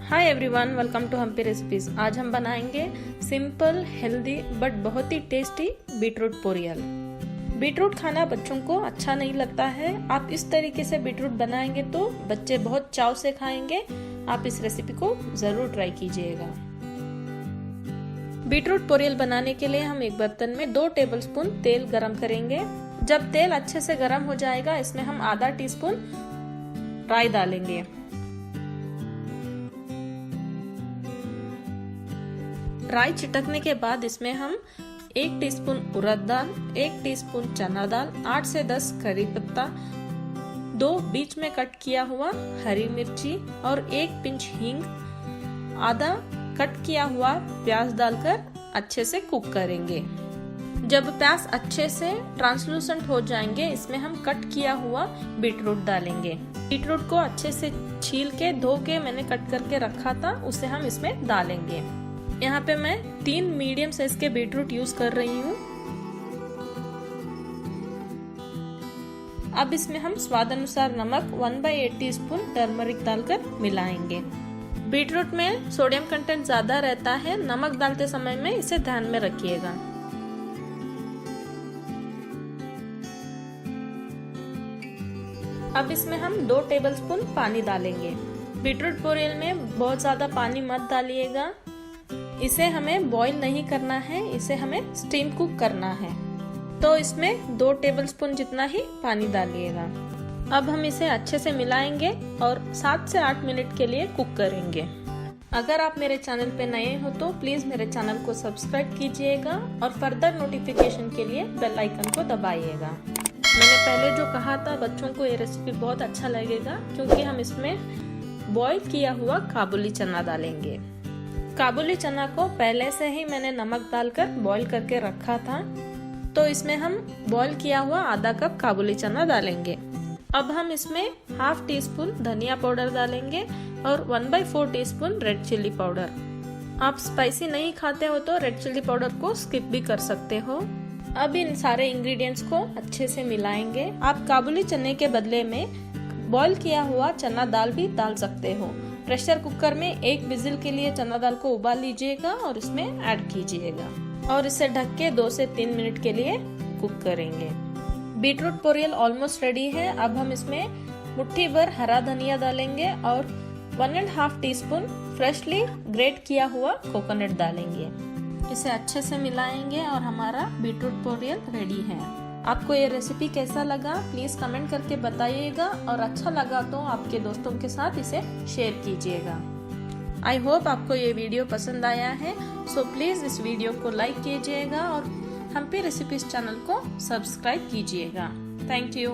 Hi everyone, welcome to Hampi recipes. आज हम बनाएंगे सिंपल, हेल्दी बट बहुत ही टेस्टी बीटरूट पोरियल। बीटरूट खाना बच्चों को अच्छा नहीं लगता है। आप इस तरीके से बीटरूट बनाएंगे तो बच्चे बहुत चाव से खाएंगे। आप इस रेसिपी को जरूर ट्राई कीजिएगा। बीटरूट पोरियल बनाने के लिए हम एक बर्तन में 2 टेबलस्पून तेल गरम करेंगे। जब तेल अच्छे से गरम हो जाएगा, इसमें हम आधा टीस्पून राई डालेंगे। राई चिटकने के बाद इसमें हम 1 टीस्पून उड़द दाल, 1 टीस्पून चना दाल, 8 से 10 करी पत्ता, 2 बीच में कट किया हुआ हरी मिर्ची और 1 पिंच हींग, आधा कट किया हुआ प्याज डालकर अच्छे से कुक करेंगे। जब प्याज अच्छे से ट्रांसलूसेंट हो जाएंगे, इसमें हम कट किया हुआ बीटरूट डालेंगे। बीटरूट को अच्छे से छील के धो के मैंने कट करके रखा था, उसे हम इसमें डालेंगे। यहाँ पे मैं 3 मीडियम साइज के बीटरूट यूज कर रही हूँ। अब इसमें हम स्वाद अनुसार नमक, 1/8 टीस्पून टर्मरिक डालकर मिलाएंगे। बीटरूट में सोडियम कंटेंट ज्यादा रहता है, नमक डालते समय में इसे ध्यान में रखिएगा। अब इसमें हम 2 टेबलस्पून पानी डालेंगे। बीटरूट पोरियल में बहुत ज्यादा पानी मत डालिएगा। इसे हमें बॉईल नहीं करना है, इसे हमें स्टीम कुक करना है। तो इसमें 2 टेबलस्पून जितना ही पानी डालिएगा। अब हम इसे अच्छे से मिलाएंगे और 7 से 8 मिनट के लिए कुक करेंगे। अगर आप मेरे चैनल पे नए हो तो प्लीज मेरे चैनल को सब्सक्राइब कीजिएगा और फर्दर नोटिफिकेशन के लिए बेल आइकन को दबाइएगा। मैंने पहले जो कहा था, बच्चों को ये रेसिपी बहुत अच्छा लगेगा क्योंकि हम इसमें बॉईल किया हुआ काबुली चना डालेंगे। काबुली चना को पहले से ही मैंने नमक डालकर बॉईल करके रखा था, तो इसमें हम बॉईल किया हुआ आधा कप काबुली चना डालेंगे। अब हम इसमें 1/2 टीस्पून धनिया पाउडर डालेंगे और 1/4 टीस्पून रेड चिल्ली पाउडर। आप स्पाइसी नहीं खाते हो तो रेड चिल्ली पाउडर को स्किप भी कर सकते हो। अब इन सारे इंग्रेडिएंट्स को अच्छे से मिलाएंगे। आप काबुली चने के बदले में बॉईल किया हुआ चना दाल भी डाल सकते हो। प्रेशर कुकर में 1 विजिल के लिए चना दाल को उबाल लीजिएगा और इसमें ऐड कीजिएगा और इसे ढक के 2 से 3 मिनट के लिए कुक करेंगे। बीटरूट पोरियल ऑलमोस्ट रेडी है। अब हम इसमें मुट्ठी भर हरा धनिया डालेंगे और 1.5 टीस्पून फ्रेशली ग्रेट किया हुआ कोकोनट डालेंगे। इसे अच्छे से मिलाएंगे और हमारा बीटरूट पोरियल रेडी है। आपको ये रेसिपी कैसा लगा प्लीज कमेंट करके बताइएगा और अच्छा लगा तो आपके दोस्तों के साथ इसे शेयर कीजिएगा। आई होप आपको ये वीडियो पसंद आया है, सो प्लीज इस वीडियो को लाइक कीजिएगा और हम्पी रेसिपीज चैनल को सब्सक्राइब कीजिएगा। Thank you.